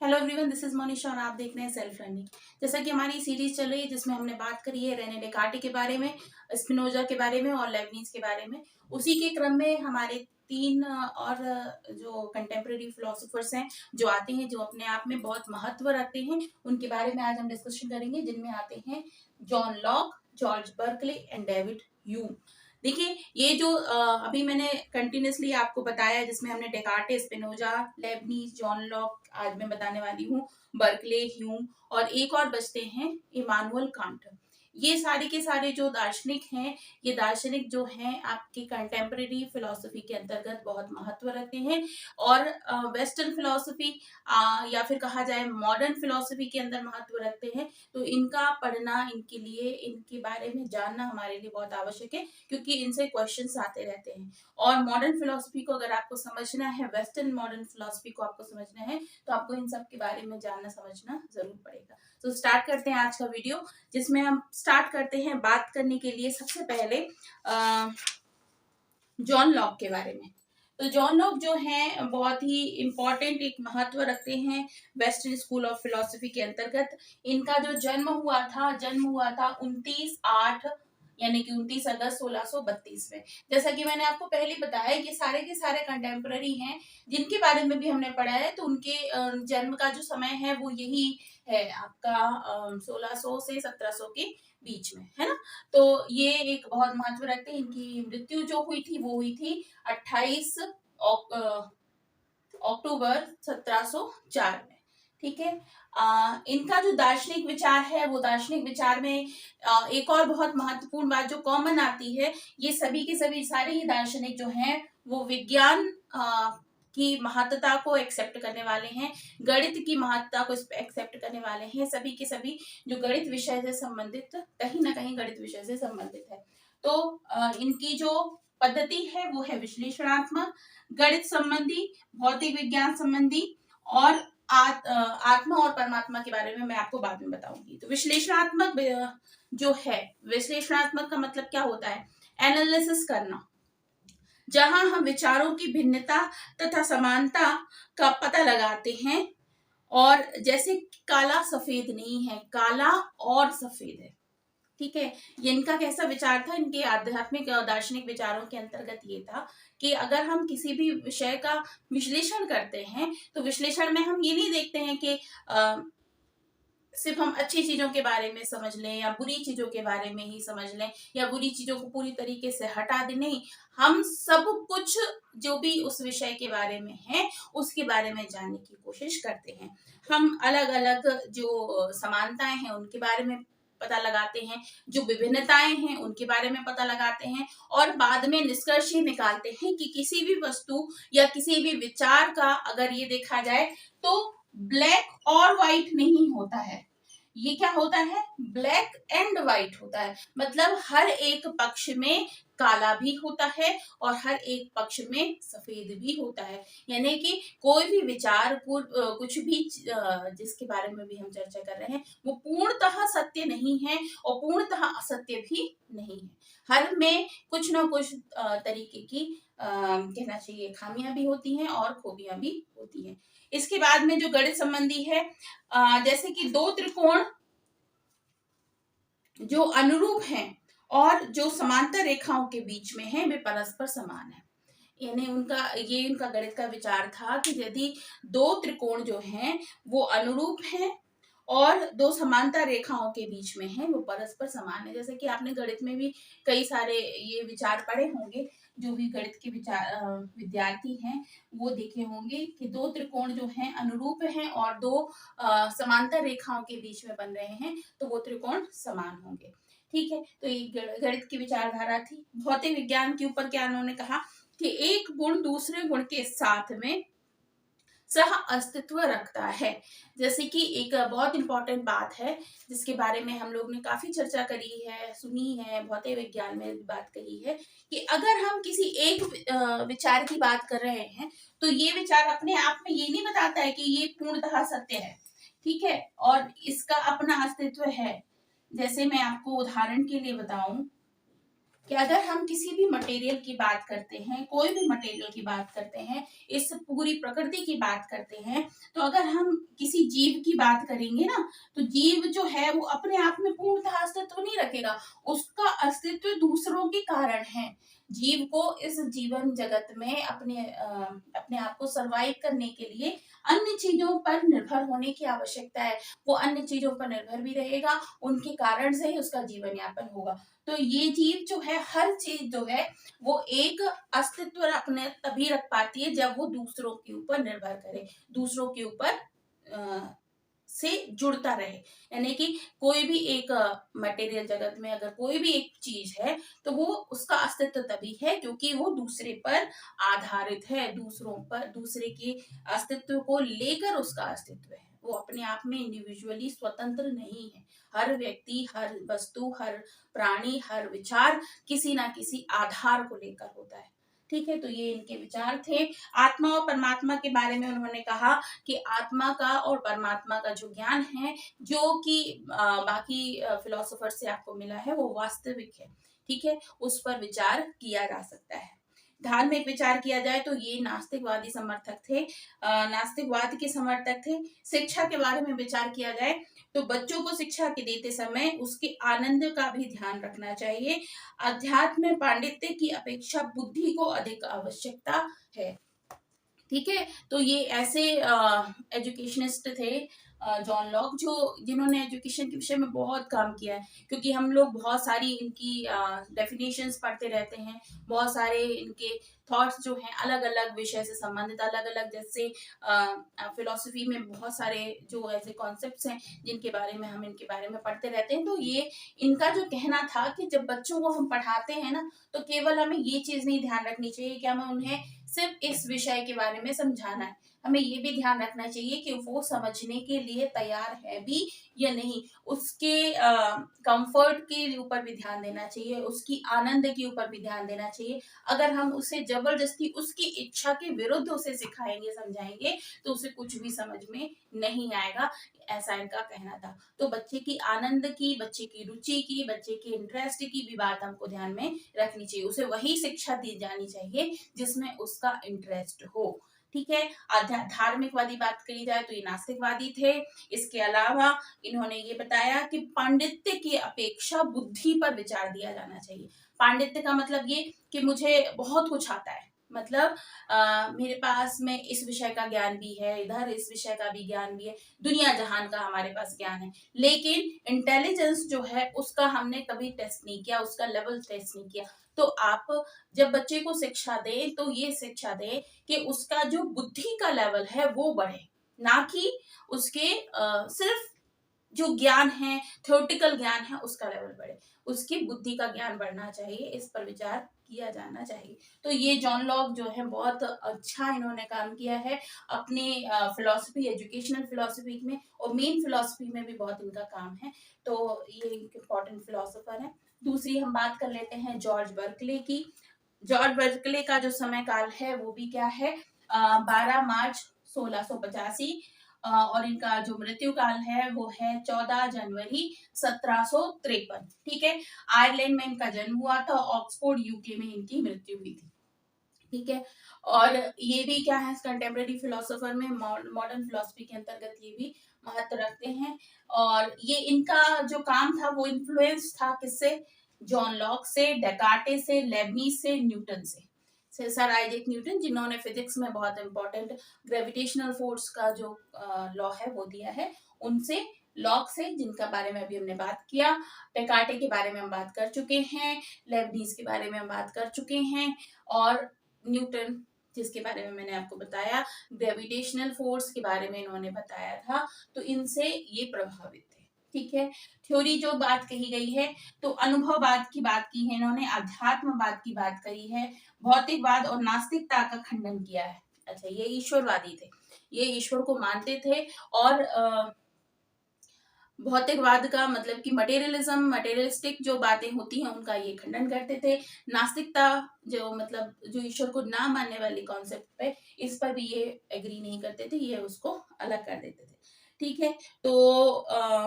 Hello everyone, this is Monisha और आप देख रहे हैं सेल्फ लर्निंग। जैसा कि हमारी सीरीज चल रही है जिसमें हमने बात करी है रेने डेकार्टे के बारे में, स्पिनोजा के बारे में और लेबनीज के बारे में। उसी के क्रम में हमारे तीन और जो कंटेम्प्रेरी फिलोसोफर्स हैं जो आते हैं, जो अपने आप में बहुत महत्व रखते हैं, उनके बारे में आज हम डिस्कशन करेंगे, जिनमें आते हैं John Locke, George Berkeley and David Hume. देखिए, ये जो अभी मैंने कंटिन्यूसली आपको बताया, जिसमें हमने Descartes, Spinoza, Lebanese, John Locke, आज मैं बताने वाली हूँ बर्कले, ह्यूम, और एक और बचते हैं इमानुअल कांट। ये सारे के सारे जो दार्शनिक हैं, ये दार्शनिक जो हैं आपकी कंटेम्प्रेरी फिलोसफी के अंतर्गत बहुत महत्व रखते हैं। और वेस्टर्न फिलोसफी या फिर कहा जाए मॉडर्न फिलोसफी के अंदर महत्व रखते हैं। तो इनका पढ़ना, इनके लिए, इनके बारे में जानना हमारे लिए बहुत आवश्यक है, क्योंकि इनसे क्वेश्चंस आते रहते हैं। और मॉडर्न फिलोसफी को अगर आपको समझना है, वेस्टर्न मॉडर्न फिलोसफी को आपको समझना है, तो आपको इन सब के बारे में जानना समझना जरूर पड़ेगा। तो स्टार्ट करते हैं आज का वीडियो, जिसमें हम स्टार्ट करते हैं बात करने के लिए सबसे पहले जॉन लॉक के बारे में। तो जॉन लॉक जो है बहुत ही इम्पोर्टेंट एक महत्व रखते हैं वेस्टर्न स्कूल ऑफ फिलोसफी के अंतर्गत। इनका जो जन्म हुआ था 29/8 यानी कि 29 अगस्त 1632 में। जैसा कि मैंने आपको पहले बताया कि सारे के सारे कंटेम्प्रेरी हैं जिनके बारे में भी हमने पढ़ा है, तो उनके जन्म का जो समय है वो यही है आपका 1600 से 1700 के बीच में, है ना। तो ये एक बहुत महत्व रखते हैं। इनकी मृत्यु जो हुई थी वो हुई थी 28 अक्टूबर 1704 में। ठीक है। इनका जो दार्शनिक विचार है, वो दार्शनिक विचार में एक और बहुत महत्वपूर्ण बात जो कॉमन आती है, ये सभी के सभी सारे ही दार्शनिक जो हैं वो विज्ञान की महत्ता को एक्सेप्ट करने वाले हैं, गणित की महत्ता को एक्सेप्ट करने वाले हैं। सभी के सभी जो गणित विषय से संबंधित, कहीं ना कहीं गणित विषय से संबंधित है। तो इनकी जो पद्धति है वो है विश्लेषणात्मक, गणित संबंधी, भौतिक विज्ञान संबंधी, और आत्मा और परमात्मा के बारे में मैं आपको बाद में बताऊंगी। तो विश्लेषणात्मक जो है, विश्लेषणात्मक का मतलब क्या होता है? एनालिसिस करना, जहां हम विचारों की भिन्नता तथा समानता का पता लगाते हैं। और जैसे काला सफेद नहीं है, काला और सफेद है। ठीक है। ये इनका कैसा विचार था? इनके आध्यात्मिक और दार्शनिक विचारों के अंतर्गत ये था कि अगर हम किसी भी विषय का विश्लेषण करते हैं, तो विश्लेषण में हम ये नहीं देखते हैं कि सिर्फ हम अच्छी चीजों के बारे में समझ लें या बुरी चीजों के बारे में ही समझ लें या बुरी चीजों को पूरी तरीके से हटा दें। नहीं, हम सब कुछ जो भी उस विषय के बारे में है उसके बारे में जानने की कोशिश करते हैं। हम अलग अलग जो समानताएं हैं उनके बारे में पता लगाते हैं, जो विभिन्नताएं हैं उनके बारे में पता लगाते हैं, और बाद में निष्कर्ष ये निकालते हैं कि किसी भी वस्तु या किसी भी विचार का अगर ये देखा जाए तो ब्लैक और व्हाइट नहीं होता है। ये क्या होता है? ब्लैक एंड व्हाइट होता है। मतलब हर एक पक्ष में काला भी होता है और हर एक पक्ष में सफेद भी होता है। यानी कि कोई भी विचार, कुछ भी जिसके बारे में भी हम चर्चा कर रहे हैं, वो पूर्णतः सत्य नहीं है और पूर्णतः असत्य भी नहीं है। हर में कुछ ना कुछ तरीके की कहना चाहिए खामियां भी होती हैं और खूबियां भी होती हैं। इसके बाद में जो गणित संबंधी है, जैसे कि दो त्रिकोण जो अनुरूप हैं और जो समांतर रेखाओं के बीच में हैं, वे परस्पर समान है। यानी उनका गणित का विचार था कि यदि दो त्रिकोण जो हैं वो अनुरूप हैं और दो समांतर रेखाओं के बीच में हैं, वो परस्पर समान है। जैसे कि आपने गणित में भी कई सारे ये विचार पढ़े होंगे, जो भी गणित के विद्यार्थी हैं वो देखे होंगे कि दो त्रिकोण जो हैं अनुरूप हैं और दो समांतर रेखाओं के बीच में बन रहे हैं, तो वो त्रिकोण समान होंगे। ठीक है। तो ये गणित की विचारधारा थी। भौतिक विज्ञान के ऊपर क्या उन्होंने कहा कि एक गुण दूसरे गुण के साथ में सह अस्तित्व रखता है। जैसे कि एक बहुत इंपॉर्टेंट बात है जिसके बारे में हम लोग ने काफी चर्चा करी है, सुनी है, भौतिक विज्ञान में भी बात करी है कि अगर हम किसी एक विचार की बात कर रहे हैं, तो ये विचार अपने आप में ये नहीं बताता है कि ये पूर्णतः सत्य है। ठीक है। और इसका अपना अस्तित्व है। जैसे मैं आपको उदाहरण के लिए बताऊं, कि अगर हम किसी भी मटेरियल की बात करते हैं, कोई भी मटेरियल की बात करते हैं, इस पूरी प्रकृति की बात करते हैं, तो अगर हम किसी जीव की बात करेंगे ना, तो जीव जो है वो अपने आप में पूर्णतः अस्तित्व नहीं रखेगा, उसका अस्तित्व दूसरों के कारण है। जीव को इस जीवन जगत में अपने आप को सरवाइव करने के लिए अन्य चीजों पर निर्भर होने की आवश्यकता है। वो अन्य चीजों पर निर्भर भी रहेगा, उनके कारण से ही उसका जीवन यापन होगा। तो ये जीव जो है, हर चीज जो है वो एक अस्तित्व अपने तभी रख पाती है जब वो दूसरों के ऊपर निर्भर करे, दूसरों के ऊपर से जुड़ता रहे। यानी कि कोई भी एक मटेरियल जगत में अगर कोई भी एक चीज है, तो वो उसका अस्तित्व तभी है क्योंकि वो दूसरे पर आधारित है, दूसरों पर, दूसरे के अस्तित्व को लेकर उसका अस्तित्व है। वो अपने आप में इंडिविजुअली स्वतंत्र नहीं है। हर व्यक्ति, हर वस्तु, हर प्राणी, हर विचार किसी ना किसी आधार को लेकर होता है। ठीक है, तो ये इनके विचार थे। आत्मा और परमात्मा के बारे में उन्होंने कहा कि आत्मा का और परमात्मा का जो ज्ञान है, जो कि बाकी फिलोसोफर से आपको मिला है, वो वास्तविक है। ठीक है, उस पर विचार किया जा सकता है। धार्मिक विचार किया जाए तो ये नास्तिकवादी समर्थक थे, नास्तिकवाद के समर्थक थे। शिक्षा के बारे में विचार किया जाए तो बच्चों को शिक्षा के देते समय उसके आनंद का भी ध्यान रखना चाहिए। अध्यात्म में पांडित्य की अपेक्षा बुद्धि को अधिक आवश्यकता है। ठीक है, तो ये ऐसे एजुकेशनिस्ट थे जॉन लॉक, जो जिन्होंने एजुकेशन के विषय में बहुत काम किया है। क्योंकि हम लोग बहुत सारी इनकी डेफिनेशंस पढ़ते रहते हैं, बहुत सारे इनके थॉट्स जो हैं अलग अलग विषय से संबंधित, अलग अलग, जैसे फिलोसफी में बहुत सारे जो ऐसे कॉन्सेप्ट्स हैं जिनके बारे में हम इनके बारे में पढ़ते रहते हैं। तो ये इनका जो कहना था कि जब बच्चों को हम पढ़ाते हैं ना, तो केवल हमें ये चीज नहीं ध्यान रखनी चाहिए कि हमें उन्हें सिर्फ इस विषय के बारे में समझाना है, हमें ये भी ध्यान रखना चाहिए कि वो समझने के लिए तैयार है भी या नहीं, उसके कंफर्ट के ऊपर भी ध्यान देना चाहिए, उसकी आनंद के ऊपर भी ध्यान देना चाहिए। अगर हम उसे जबरदस्ती उसकी इच्छा के विरुद्ध उसे सिखाएंगे, समझाएंगे, तो उसे कुछ भी समझ में नहीं आएगा। ऐसा इनका कहना था। तो बच्चे की आनंद की, बच्चे की रुचि की, बच्चे के इंटरेस्ट की भी बात हमको ध्यान में रखनी चाहिए। उसे वही शिक्षा दी जानी चाहिए जिसमें उसका इंटरेस्ट हो। ठीक है, धार्मिकवादी बात करी जाए तो ये नास्तिकवादी थे। इसके अलावा इन्होंने ये बताया कि पांडित्य की अपेक्षा बुद्धि पर विचार दिया जाना चाहिए। पांडित्य का मतलब ये कि मुझे बहुत कुछ आता है, मतलब मेरे पास में इस विषय का ज्ञान भी है, इधर इस विषय का भी ज्ञान भी है, दुनिया जहान का हमारे पास ज्ञान है, लेकिन इंटेलिजेंस जो है उसका हमने कभी टेस्ट नहीं किया, उसका लेवल टेस्ट नहीं किया। तो आप जब बच्चे को शिक्षा दें तो ये शिक्षा दें कि उसका जो बुद्धि का लेवल है वो बढ़े, ना कि उसके सिर्फ जो ज्ञान है, थ्योरेटिकल ज्ञान है, उसका लेवल बढ़े। उसकी बुद्धि का ज्ञान बढ़ना चाहिए, इस पर विचार किया जाना चाहिए। तो ये जॉन लॉक जो है बहुत अच्छा इन्होंने काम किया है अपने फिलोसफी, एजुकेशनल फिलोसफी में, और मेन फिलोसफी में भी बहुत इनका काम है। तो ये इम्पोर्टेंट फिलोसोफर है। दूसरी हम बात कर लेते हैं जॉर्ज बर्कले की। जॉर्ज बर्कले का जो समय काल है वो भी क्या है, 12 मार्च 1685, और इनका जो मृत्यु काल है वो है 14 जनवरी 1753। ठीक है, आयरलैंड में इनका जन्म हुआ था, ऑक्सफोर्ड यूके में इनकी मृत्यु हुई थी। ठीक है, और ये भी क्या है, कंटेम्प्रेरी फिलोसोफर में मॉडर्न फिलोसफी के अंतर्गत ये भी महत्व रखते हैं। और ये इनका जो काम था वो इन्फ्लुएंस था किससे, जॉन लॉक से, डेकार्टे से, लेबनीज से, न्यूटन से। सर आइजैक न्यूटन, जिन्होंने फिजिक्स में बहुत इंपॉर्टेंट ग्रेविटेशनल फोर्स का जो लॉ है वो दिया है, उनसे, लॉक से, जिनका बारे में अभी हमने बात किया, डेकार्टे के बारे में हम बात कर चुके हैं, लेबनीज के बारे में हम बात कर चुके हैं, और न्यूटन जिसके बारे में मैंने आपको बताया, ग्रेविटेशनल फोर्स के बारे में इन्होंने बताया था। तो इनसे ये प्रभावित थे। ठीक है, थ्योरी जो बात कही गई है, तो अनुभववाद की बात की है इन्होंने, अध्यात्मवाद की बात करी है, भौतिकवाद और नास्तिकता का खंडन किया है। अच्छा, ये ईश्वरवादी थे, ये ईश्वर को मानते थे, और भौतिकवाद का मतलब कि मटेरियलिज्म, मटेरियलिस्टिक जो बातें होती हैं उनका ये खंडन करते थे। नास्तिकता जो मतलब जो ईश्वर को ना मानने वाली कॉन्सेप्ट पे, इस पर भी ये एग्री नहीं करते थे, ये उसको अलग कर देते थे। ठीक है, तो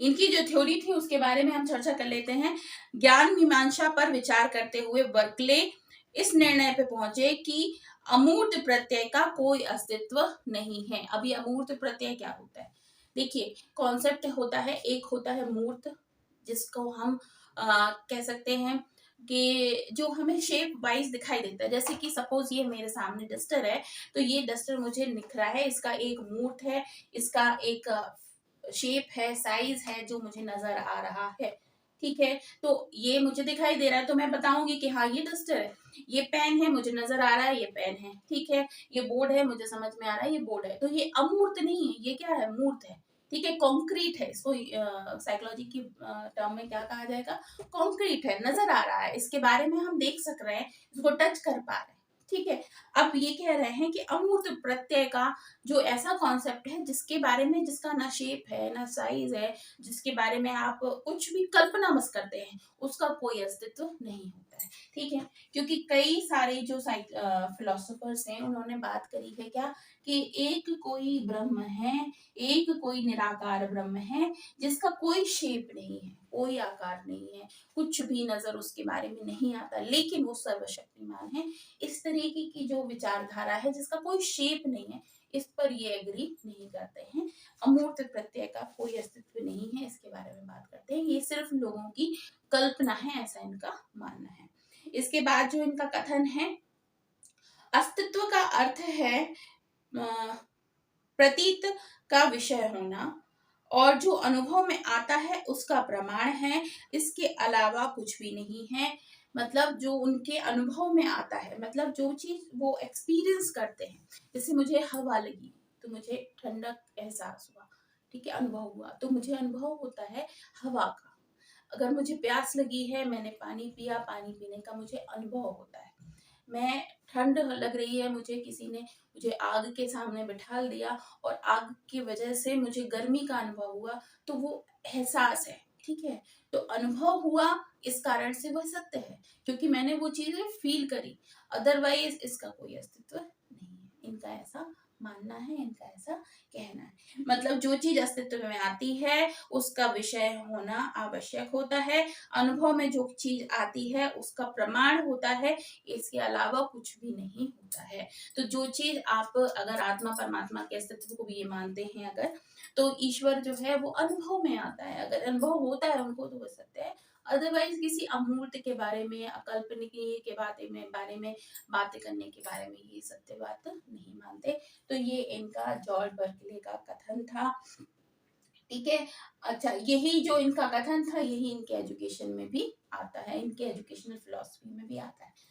इनकी जो थ्योरी थी उसके बारे में हम चर्चा कर लेते हैं। ज्ञान मीमांसा पर विचार करते हुए बर्कले इस निर्णय पे पहुंचे कि अमूर्त प्रत्यय का कोई अस्तित्व नहीं है। अभी अमूर्त प्रत्यय क्या होता है? देखिए, कॉन्सेप्ट होता है, एक होता है मूर्त, जिसको हम कह सकते हैं कि जो हमें शेप वाइज दिखाई देता है। जैसे कि सपोज ये मेरे सामने डस्टर है, तो ये डस्टर मुझे दिख रहा है, इसका एक मूर्त है, इसका एक शेप है, साइज है जो मुझे नजर आ रहा है। ठीक है, तो ये मुझे दिखाई दे रहा है, तो मैं बताऊंगी कि हाँ ये डस्टर है। ये पेन है, मुझे नजर आ रहा है ये पेन है। ठीक है, ये बोर्ड है, मुझे समझ में आ रहा है ये बोर्ड है। तो ये अमूर्त नहीं है, ये क्या है? मूर्त है। ठीक है, कॉन्क्रीट है। इसको साइकोलॉजी की टर्म में क्या कहा जाएगा? कॉन्क्रीट है, नजर आ रहा है, इसके बारे में हम देख सक रहे हैं, इसको टच कर पा रहे हैं। ठीक है, अब ये कह रहे हैं कि अमूर्त प्रत्यय का जो ऐसा कॉन्सेप्ट है जिसके बारे में, जिसका ना शेप है ना साइज है, जिसके बारे में आप कुछ भी कल्पना बस करते हैं, उसका कोई अस्तित्व नहीं होता है। ठीक है, क्योंकि कई सारे जो फिलोसोफर्स हैं उन्होंने बात करी है क्या, कि एक कोई ब्रह्म है, एक कोई निराकार ब्रह्म है, जिसका कोई शेप नहीं है, कोई आकार नहीं है, कुछ भी नजर उसके बारे में नहीं आता, लेकिन वो सर्वशक्तिमान है। इस तरीके की जो विचारधारा है जिसका कोई शेप नहीं है, इस पर ये एग्री नहीं करते हैं। अमूर्त प्रत्यय का कोई अस्तित्व नहीं है, इसके बारे में बात करते हैं। ये सिर्फ लोगों की कल्पना है, ऐसा इनका मानना है। इसके बाद जो इनका कथन है, अस्तित्व का अर्थ है प्रतीत का विषय होना, और जो अनुभव में आता है उसका प्रमाण है, इसके अलावा कुछ भी नहीं है। मतलब जो उनके अनुभव में आता है, मतलब जो चीज वो एक्सपीरियंस करते हैं। जैसे मुझे हवा लगी तो मुझे ठंडक एहसास हुआ, ठीक है, अनुभव हुआ, तो मुझे अनुभव होता है हवा का। अगर मुझे प्यास लगी है, मैंने पानी पिया, पानी पीने का मुझे अनुभव होता है। मैं ठंड लग रही है, मुझे किसी ने मुझे आग के सामने बिठा दिया और आग की वजह से मुझे गर्मी का अनुभव हुआ, तो वो एहसास है। ठीक है, तो अनुभव हुआ, इस कारण से वह सत्य है, क्योंकि मैंने वो चीजें फील करी। अदरवाइज इसका कोई अस्तित्व नहीं है, इनका ऐसा मानना है, इनका ऐसा कहना है। मतलब जो चीज अस्तित्व में आती है उसका विषय होना आवश्यक होता है, अनुभव में जो चीज आती है उसका प्रमाण होता है, इसके अलावा कुछ भी नहीं होता है। तो जो चीज आप अगर आत्मा परमात्मा के अस्तित्व को भी ये मानते हैं अगर, तो ईश्वर जो है वो अनुभव में आता है। अगर अनुभव होता है उनको तो वो सत्य है। अदरवाइज किसी अमूर्त के बारे में, अकल्पनीय के बारे में बातें करने के बारे में ये सत्य बात नहीं मानते। तो ये इनका जॉर्ज बर्कले का कथन था। ठीक है, अच्छा, यही जो इनका कथन था यही इनके एजुकेशन में भी आता है, इनके एजुकेशनल फिलॉसफी में भी आता है।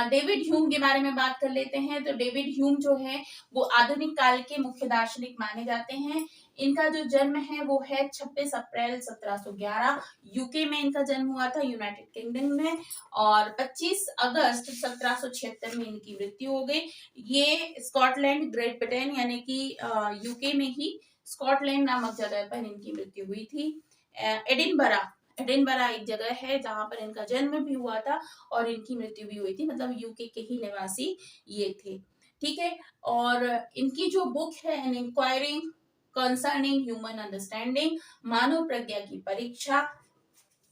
डेविड ह्यूम के बारे में बात कर लेते हैं। तो डेविड ह्यूम जो है वो आधुनिक काल के मुख्य दार्शनिक माने जाते हैं। इनका जो जन्म है वो है 26 अप्रैल 1711, यूके में इनका जन्म हुआ था, यूनाइटेड किंगडम में, और 25 अगस्त 1776 में इनकी मृत्यु हो गई। ये स्कॉटलैंड, ग्रेट ब्रिटेन यानी कि यूके में ही स्कॉटलैंड नामक जगह पर इनकी मृत्यु हुई थी। एडिनबरा, एडिनबरा एक जगह है जहां पर इनका जन्म भी हुआ था और इनकी मृत्यु भी हुई थी। मतलब यूके के ही निवासी ये थे। ठीक है, और इनकी जो बुक है an inquiring concerning human understanding, मानव प्रज्ञा की परीक्षा,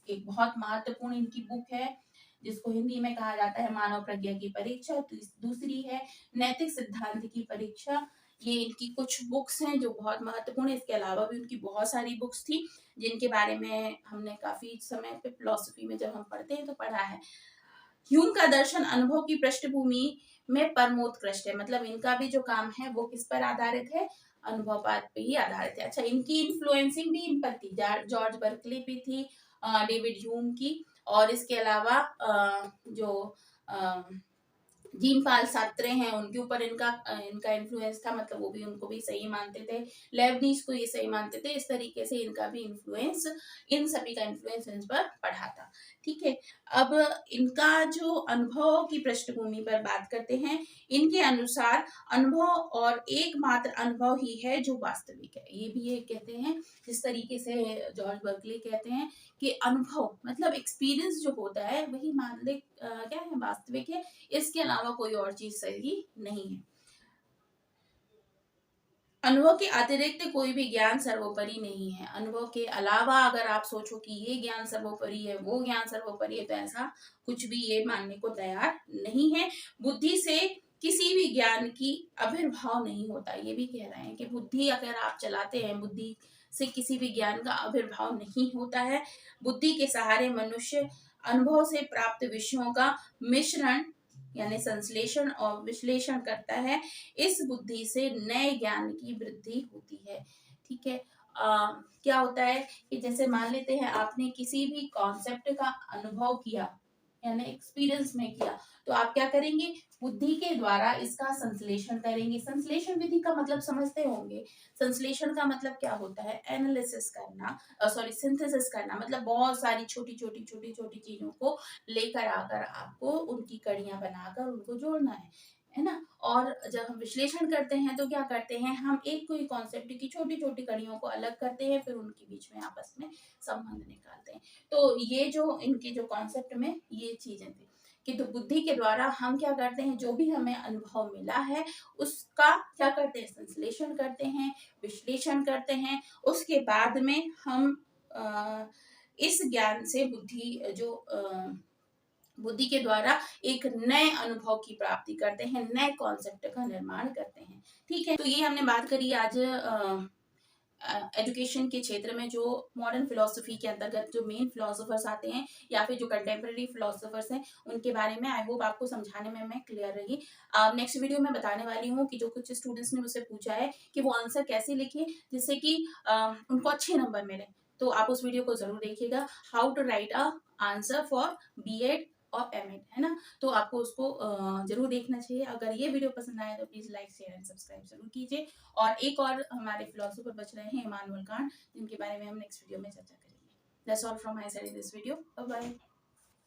एक बहुत महत्वपूर्ण इनकी बुक है, जिसको हिंदी में कहा जाता है मानव प्रज्ञा की परीक्षा। दूसरी है नैतिक सिद्धांत की परीक्षा। ये इनकी कुछ बुक्स हैं जो बहुत महत्वपूर्ण है। इसके अलावा भी उनकी बहुत सारी बुक्स थी जिनके बारे में हमने काफी समय पे फिलोसफी में जब हम पढ़ते हैं तो पढ़ा है। ह्यूम का दर्शन अनुभव की पृष्ठभूमि में परमोत्कृष्ट है। मतलब इनका भी जो काम है वो किस पर आधारित है? अनुभववाद पे ही आधारित है। अच्छा, इनकी इन्फ्लुएंसिंग भी इन पर थी, जॉर्ज बर्कले भी थी, डेविड ह्यूम की, और इसके अलावा जो जीन पाल सात्रे हैं उनके ऊपर इनका इनका इन्फ्लुएंस था। मतलब वो भी उनको भी सही मानते थे, लेबनीज को ये सही मानते थे। इस तरीके से इनका भी इन्फ्लुएंस, इन सभी का इन्फ्लुएंस इन पर पड़ा था। ठीक है, अब इनका जो अनुभव की पृष्ठभूमि पर बात करते हैं। इनके अनुसार अनुभव और एकमात्र अनुभव ही है जो वास्तविक है। ये भी ये कहते हैं, जिस तरीके से जॉर्ज बर्कले कहते हैं कि अनुभव मतलब एक्सपीरियंस जो होता है वही क्या है? वास्तविक है, इसके अलावा कोई और चीज सही नहीं है। अनुभव के अतिरिक्त कोई भी ज्ञान सर्वोपरि नहीं है। अनुभव के अलावा अगर आप सोचो कि ये ज्ञान सर्वोपरि है, वो ज्ञान सर्वोपरि है, तो ऐसा कुछ भी ये मानने को तैयार नहीं है। बुद्धि से किसी भी ज्ञान की आविर्भाव नहीं होता। ये भी कह रहे हैं कि बुद्धि अगर आप चलाते हैं, बुद्धि से किसी भी ज्ञान का आविर्भाव नहीं होता है। बुद्धि के सहारे मनुष्य अनुभव से प्राप्त विषयों का मिश्रण यानी संश्लेषण और विश्लेषण करता है। इस बुद्धि से नए ज्ञान की वृद्धि होती है। ठीक है। क्या होता है कि जैसे मान लेते हैं आपने किसी भी कॉन्सेप्ट का अनुभव किया यानी एक्सपीरियंस में किया, तो आप क्या करेंगे, बुद्धि के द्वारा इसका संश्लेषण करेंगे। संश्लेषण विधि का मतलब समझते होंगे। संश्लेषण का मतलब क्या होता है, एनालिसिस करना, सॉरी सिंथेसिस करना, मतलब बहुत सारी छोटी छोटी चीजों को लेकर आकर आपको उनकी कड़ियां बनाकर उनको जोड़ना है ना। और जब हम विश्लेषण करते हैं तो क्या करते हैं, हम एक कोई कॉन्सेप्ट की छोटी छोटी कड़ियों को अलग करते हैं, फिर उनके बीच में आपस में संबंध निकालते हैं। तो ये जो इनके जो कॉन्सेप्ट में ये चीजें थी कि तो बुद्धि के द्वारा हम क्या करते हैं, जो भी हमें अनुभव मिला है उसका क्या करते हैं, संश्लेषण करते हैं, विश्लेषण करते हैं। उसके बाद में हम इस ज्ञान से बुद्धि के द्वारा एक नए अनुभव की प्राप्ति करते हैं, नए कॉन्सेप्ट का निर्माण करते हैं। ठीक है। तो ये हमने बात करी आज एजुकेशन के क्षेत्र में जो मॉडर्न फिलोसफी के अंतर्गत जो मेन फिलोसोफर्स आते हैं या फिर जो कंटेम्प्रेरी फिलोसोफर्स हैं उनके बारे में। आई होप आपको समझाने में मैं क्लियर रही। नेक्स्ट वीडियो में बताने वाली हूँ कि जो कुछ स्टूडेंट्स ने मुझसे पूछा है कि वो आंसर कैसे लिखे जिससे कि उनको अच्छे नंबर मिले, तो आप उस वीडियो को जरूर देखिएगा, how to write a answer for BEd और एमएड, है ना। तो आपको उसको जरूर देखना चाहिए। अगर ये वीडियो पसंद आए तो please like share and subscribe जरूर कीजिए। और एक और हमारे फिलोसोफर बच रहे हैं इमानुएल कांट, जिनके बारे में हम नेक्स्ट वीडियो में चर्चा करेंगे। That's all from my side in this video. Bye bye.